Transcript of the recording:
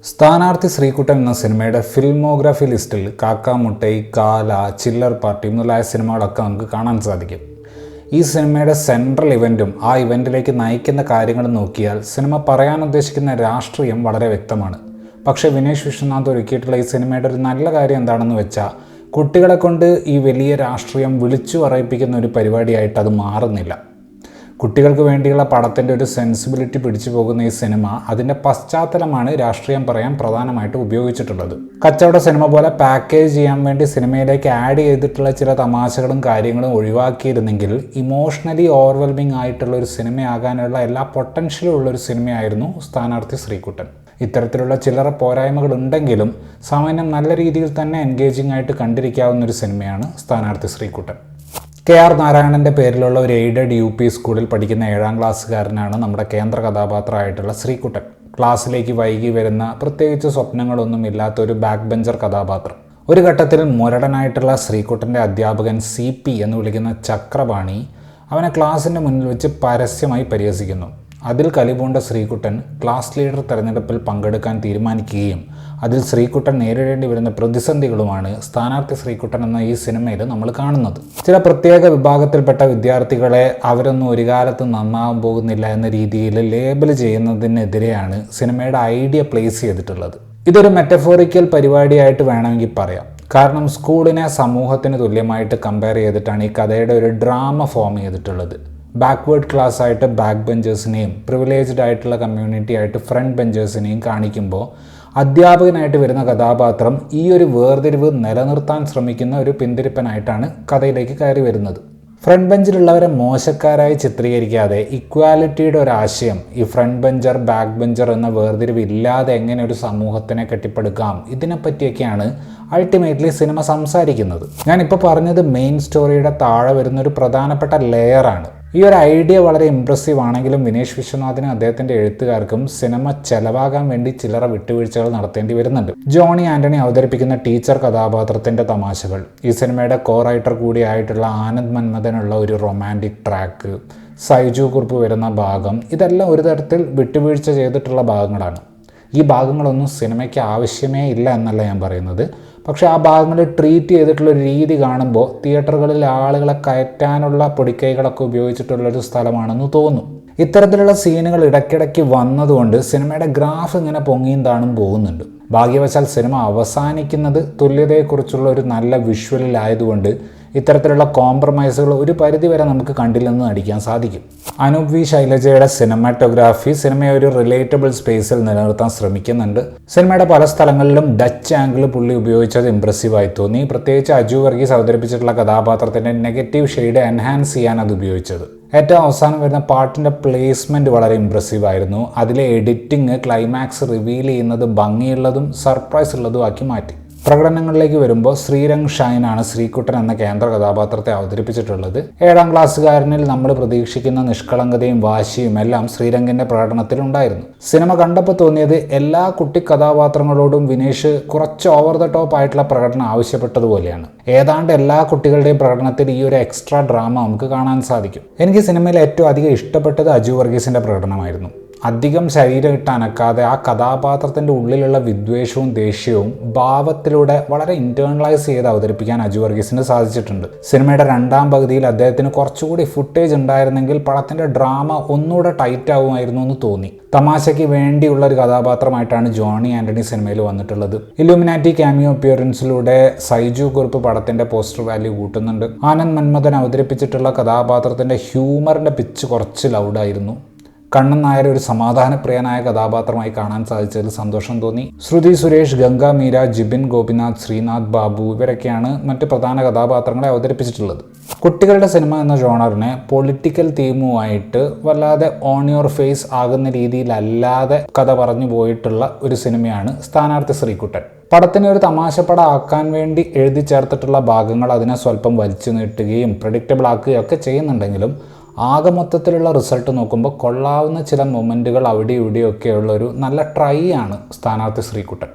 സ്ഥാനാർത്ഥി ശ്രീകുട്ടൻ എന്ന സിനിമയുടെ ഫിൽമോഗ്രാഫി ലിസ്റ്റിൽ കാക്ക മുട്ടൈ, കാല, ചില്ലർ പാർട്ടി മുതലായ സിനിമകളൊക്കെ നമുക്ക് കാണാൻ സാധിക്കും. ഈ സിനിമയുടെ സെൻട്രൽ ഇവൻറ്റും ആ ഇവൻറ്റിലേക്ക് നയിക്കുന്ന കാര്യങ്ങളും നോക്കിയാൽ സിനിമ പറയാൻ ഉദ്ദേശിക്കുന്ന രാഷ്ട്രീയം വളരെ വ്യക്തമാണ്. പക്ഷേ വിനേഷ് വിശ്വനാഥ് ഒരുക്കിയിട്ടുള്ള ഈ സിനിമയുടെ ഒരു നല്ല കാര്യം എന്താണെന്ന് വെച്ചാൽ കുട്ടികളെ കൊണ്ട് ഈ വലിയ രാഷ്ട്രീയം വിളിച്ചു പറയിപ്പിക്കുന്ന ഒരു പരിപാടിയായിട്ട് അത് മാറുന്നില്ല. കുട്ടികൾക്ക് വേണ്ടിയുള്ള പടത്തിൻ്റെ ഒരു സെൻസിബിലിറ്റി പിടിച്ചു പോകുന്ന ഈ സിനിമ അതിൻ്റെ പശ്ചാത്തലമാണ് രാഷ്ട്രീയം പറയാൻ പ്രധാനമായിട്ട് ഉപയോഗിച്ചിട്ടുള്ളത്. കച്ചവട സിനിമ പോലെ പാക്കേജ് ചെയ്യാൻ വേണ്ടി സിനിമയിലേക്ക് ആഡ് ചെയ്തിട്ടുള്ള ചില തമാശകളും കാര്യങ്ങളും ഒഴിവാക്കിയിരുന്നെങ്കിൽ ഇമോഷണലി ഓവർവെൽമിംഗ് ആയിട്ടുള്ള ഒരു സിനിമയാകാനുള്ള എല്ലാ പൊട്ടൻഷ്യലും ഉള്ളൊരു സിനിമയായിരുന്നു സ്ഥാനാർത്ഥി ശ്രീകുട്ടൻ. ഇത്തരത്തിലുള്ള ചില്ലറ പോരായ്മകൾ ഉണ്ടെങ്കിലും സാമാന്യം നല്ല രീതിയിൽ തന്നെ എൻഗേജിംഗ് ആയിട്ട് കണ്ടിരിക്കാവുന്ന ഒരു സിനിമയാണ് സ്ഥാനാർത്ഥി ശ്രീകുട്ടൻ. കെ.ആർ. നാരായണൻ്റെ പേരിലുള്ള ഒരു എയ്ഡഡ് UP സ്കൂളിൽ പഠിക്കുന്ന 7ാം ക്ലാസ്സുകാരനാണ് നമ്മുടെ കേന്ദ്ര കഥാപാത്രമായിട്ടുള്ള ശ്രീകുട്ടൻ. ക്ലാസ്സിലേക്ക് വൈകി വരുന്ന പ്രത്യേകിച്ച് സ്വപ്നങ്ങളൊന്നും ഇല്ലാത്ത ഒരു ബാക്ക് ബെഞ്ചർ കഥാപാത്രം. ഒരു ഘട്ടത്തിൽ മുരടനായിട്ടുള്ള ശ്രീകുട്ടൻ്റെ അധ്യാപകൻ CP എന്ന് വിളിക്കുന്ന ചക്രപാണി അവനെ ക്ലാസ്സിൻ്റെ മുന്നിൽ വെച്ച് പരസ്യമായി പരിഹസിക്കുന്നു. അതിൽ കലിപൂണ്ട ശ്രീകുട്ടൻ ക്ലാസ് ലീഡർ തെരഞ്ഞെടുപ്പിൽ പങ്കെടുക്കാൻ തീരുമാനിക്കുകയും അതിൽ ശ്രീകുട്ടൻ നേരിടേണ്ടി വരുന്ന പ്രതിസന്ധികളുമാണ് സ്ഥാനാർത്ഥി ശ്രീകുട്ടൻ എന്ന ഈ സിനിമയിൽ നമ്മൾ കാണുന്നത്. ചില പ്രത്യേക വിഭാഗത്തിൽപ്പെട്ട വിദ്യാർത്ഥികളെ അവരൊന്നും ഒരു കാലത്ത് നന്നാവാൻ പോകുന്നില്ല എന്ന രീതിയിൽ ലേബൽ ചെയ്യുന്നതിനെതിരെയാണ് സിനിമയുടെ ഐഡിയ പ്ലേസ് ചെയ്തിട്ടുള്ളത്. ഇതൊരു മെറ്റഫോറിക്കൽ പരിപാടിയായിട്ട് വേണമെങ്കിൽ പറയാം. കാരണം സ്കൂളിനെ സമൂഹത്തിന് തുല്യമായിട്ട് കമ്പയർ ചെയ്തിട്ടാണ് ഈ കഥയുടെ ഒരു ഡ്രാമ ഫോം ചെയ്തിട്ടുള്ളത്. ബാക്ക്വേർഡ് ക്ലാസ് ആയിട്ട് ബാക്ക് ബെഞ്ചേഴ്സിനെയും പ്രിവിലേജ്ഡ് ആയിട്ടുള്ള കമ്മ്യൂണിറ്റി ആയിട്ട് ഫ്രണ്ട് ബെഞ്ചേഴ്സിനെയും കാണിക്കുമ്പോൾ അധ്യാപകനായിട്ട് വരുന്ന കഥാപാത്രം ഈ ഒരു വേർതിരിവ് നിലനിർത്താൻ ശ്രമിക്കുന്ന ഒരു പിന്തിരിപ്പനായിട്ടാണ് കഥയിലേക്ക് കയറി വരുന്നത്. ഫ്രണ്ട് ബെഞ്ചിലുള്ളവരെ മോശക്കാരായി ചിത്രീകരിക്കാതെ ഇക്വാലിറ്റിയുടെ ഒരു ആശയം, ഈ ഫ്രണ്ട് ബെഞ്ചർ ബാക്ക് ബെഞ്ചർ എന്ന വേർതിരിവ് ഇല്ലാതെ എങ്ങനെ ഒരു സമൂഹത്തിനെ കെട്ടിപ്പടുക്കാം, ഇതിനെപ്പറ്റിയൊക്കെയാണ് അൾട്ടിമേറ്റ്ലി സിനിമ സംസാരിക്കുന്നത്. ഞാനിപ്പോൾ പറഞ്ഞത് മെയിൻ സ്റ്റോറിയുടെ താഴെ വരുന്ന ഒരു പ്രധാനപ്പെട്ട ലെയറാണ്. ഈ ഒരു ഐഡിയ വളരെ ഇംപ്രസീവ് ആണെങ്കിലും വിനേഷ് വിശ്വനാഥിനും അദ്ദേഹത്തിൻ്റെ എഴുത്തുകാർക്കും സിനിമ ചെലവാകാൻ വേണ്ടി ചില്ലറ വിട്ടുവീഴ്ചകൾ നടത്തേണ്ടി വരുന്നുണ്ട്. ജോണി ആൻ്റണി അവതരിപ്പിക്കുന്ന ടീച്ചർ കഥാപാത്രത്തിൻ്റെ തമാശകൾ, ഈ സിനിമയുടെ കോ റൈറ്റർ കൂടിയായിട്ടുള്ള ആനന്ദ് മന്മഥനുള്ള ഒരു റൊമാൻറ്റിക് ട്രാക്ക്, സൈജു കുറുപ്പ് വരുന്ന ഭാഗം, ഇതെല്ലാം ഒരു തരത്തിൽ വിട്ടുവീഴ്ച ചെയ്തിട്ടുള്ള ഭാഗങ്ങളാണ്. ഈ ഭാഗങ്ങളൊന്നും സിനിമയ്ക്ക് ആവശ്യമേ ഇല്ല എന്നല്ല ഞാൻ പറയുന്നത്. പക്ഷേ ആ ഭാഗങ്ങൾ ട്രീറ്റ് ചെയ്തിട്ടുള്ളൊരു രീതി കാണുമ്പോൾ തിയേറ്ററുകളിൽ ആളുകളെ കയറ്റാനുള്ള പൊടിക്കൈകളൊക്കെ ഉപയോഗിച്ചിട്ടുള്ളൊരു സ്ഥലമാണെന്ന് തോന്നും. ഇത്തരത്തിലുള്ള സീനുകൾ ഇടയ്ക്കിടയ്ക്ക് വന്നതുകൊണ്ട് സിനിമയുടെ ഗ്രാഫ് ഇങ്ങനെ പൊങ്ങിയും താണും പോകുന്നുണ്ട്. ഭാഗ്യവശാൽ സിനിമ അവസാനിക്കുന്നത് തുല്യതയെക്കുറിച്ചുള്ള ഒരു നല്ല വിഷ്വലിലായതുകൊണ്ട് ഇത്തരത്തിലുള്ള കോംപ്രമൈസുകൾ ഒരു പരിധിവരെ നമുക്ക് കണ്ടില്ലെന്ന് നടിക്കാൻ സാധിക്കും. അനൂപ് വി ശൈലജയുടെ സിനിമാറ്റോഗ്രാഫി സിനിമയെ ഒരു റിലേറ്റബിൾ സ്പേസിൽ നിലനിർത്താൻ ശ്രമിക്കുന്നുണ്ട്. സിനിമയുടെ പല സ്ഥലങ്ങളിലും ഡച്ച് ആംഗിൾ പുള്ളി ഉപയോഗിച്ചത് ഇംപ്രസീവായി തോന്നി. പ്രത്യേകിച്ച് അജു വർഗീസ് അവതരിപ്പിച്ചിട്ടുള്ള കഥാപാത്രത്തിൻ്റെ നെഗറ്റീവ് ഷെയ്ഡ് എൻഹാൻസ് ചെയ്യാൻ അത് ഉപയോഗിച്ചത്. ഏറ്റവും അവസാനം വരുന്ന പാട്ടിൻ്റെ പ്ലേസ്മെൻറ്റ് വളരെ ഇംപ്രസീവ് ആയിരുന്നു. അതിലെ എഡിറ്റിംഗ് ക്ലൈമാക്സ് റിവീൽ ചെയ്യുന്നത് ഭംഗിയുള്ളതും സർപ്രൈസ് ഉള്ളതും ആക്കി മാറ്റി. പ്രകടനങ്ങളിലേക്ക് വരുമ്പോൾ ശ്രീരംഗ് ഷൈനാണ് ശ്രീകുട്ടൻ എന്ന കേന്ദ്ര കഥാപാത്രത്തെ അവതരിപ്പിച്ചിട്ടുള്ളത്. 7ാം ക്ലാസ്സുകാരനിൽ നമ്മൾ പ്രതീക്ഷിക്കുന്ന നിഷ്കളങ്കതയും വാശിയും എല്ലാം ശ്രീരംഗിൻ്റെ പ്രകടനത്തിലുണ്ടായിരുന്നു. സിനിമ കണ്ടപ്പോൾ തോന്നിയത് എല്ലാ കുട്ടി കഥാപാത്രങ്ങളോടും വിനേഷ് കുറച്ച് ഓവർ ദ ടോപ്പ് ആയിട്ടുള്ള പ്രകടനം ആവശ്യപ്പെട്ടതുപോലെയാണ്. ഏതാണ്ട് എല്ലാ കുട്ടികളുടെയും പ്രകടനത്തിൽ ഈ ഒരു എക്സ്ട്രാ ഡ്രാമ നമുക്ക് കാണാൻ സാധിക്കും. എനിക്ക് സിനിമയിൽ ഏറ്റവും അധികം ഇഷ്ടപ്പെട്ടത് അജു വർഗീസിൻ്റെ പ്രകടനമായിരുന്നു. അധികം ശരീരം ഇട്ട് അനക്കാതെ ആ കഥാപാത്രത്തിൻ്റെ ഉള്ളിലുള്ള വിദ്വേഷവും ദേഷ്യവും ഭാവത്തിലൂടെ വളരെ ഇൻറ്റേർണലൈസ് ചെയ്ത് അവതരിപ്പിക്കാൻ അജു വർഗീസിന് സാധിച്ചിട്ടുണ്ട്. സിനിമയുടെ 2ാം പകുതിയിൽ അദ്ദേഹത്തിന് കുറച്ചുകൂടി ഫുട്ടേജ് ഉണ്ടായിരുന്നെങ്കിൽ പടത്തിൻ്റെ ഡ്രാമ ഒന്നുകൂടെ ടൈറ്റ് ആവുമായിരുന്നു എന്ന് തോന്നി. തമാശയ്ക്ക് വേണ്ടിയുള്ള ഒരു കഥാപാത്രമായിട്ടാണ് ജോണി ആൻ്റണി സിനിമയിൽ വന്നിട്ടുള്ളത്. ഇലുമിനാറ്റി ക്യാമിയോ അപ്പിയറൻസിലൂടെ സൈജു കുറുപ്പ് പടത്തിൻ്റെ പോസ്റ്റർ വാല്യൂ കൂട്ടുന്നുണ്ട്. ആനന്ദ് മന്മഥൻ അവതരിപ്പിച്ചിട്ടുള്ള കഥാപാത്രത്തിൻ്റെ ഹ്യൂമറിൻ്റെ പിച്ച് കുറച്ച് ലൗഡായിരുന്നു. കണ്ണൻ നായർ ഒരു സമാധാനപ്രിയനായ കഥാപാത്രമായി കാണാൻ സാധിച്ചതിൽ സന്തോഷം തോന്നി. ശ്രുതി സുരേഷ്, ഗംഗ മീര, ജിബിൻ ഗോപിനാഥ്, ശ്രീനാഥ് ബാബു ഇവരൊക്കെയാണ് മറ്റ് പ്രധാന കഥാപാത്രങ്ങളെ അവതരിപ്പിച്ചിട്ടുള്ളത്. കുട്ടികളുടെ സിനിമ എന്ന ജോണറിനെ പൊളിറ്റിക്കൽ തീമുമായിട്ട് വല്ലാതെ ഓൺ യുവർ ഫേസ് ആകുന്ന രീതിയിലല്ലാതെ കഥ പറഞ്ഞു പോയിട്ടുള്ള ഒരു സിനിമയാണ് സ്ഥാനാർത്ഥി ശ്രീകുട്ടൻ. പടത്തിനെ ഒരു തമാശപ്പടം ആക്കാൻ വേണ്ടി എഴുതി ചേർത്തിട്ടുള്ള ഭാഗങ്ങൾ അതിനെ സ്വല്പം വലിച്ചു നീട്ടുകയും പ്രഡിക്റ്റബിൾ ആക്കുകയും ഒക്കെ ചെയ്യുന്നുണ്ടെങ്കിലും ആകെ മൊത്തത്തിലുള്ള റിസൾട്ട് നോക്കുമ്പോൾ കൊള്ളാവുന്ന ചില മൊമെൻറ്റുകൾ അവിടെ ഇവിടെയൊക്കെയുള്ള ഒരു നല്ല ട്രൈ ആണ് സ്ഥാനാർത്ഥി ശ്രീകുട്ടൻ.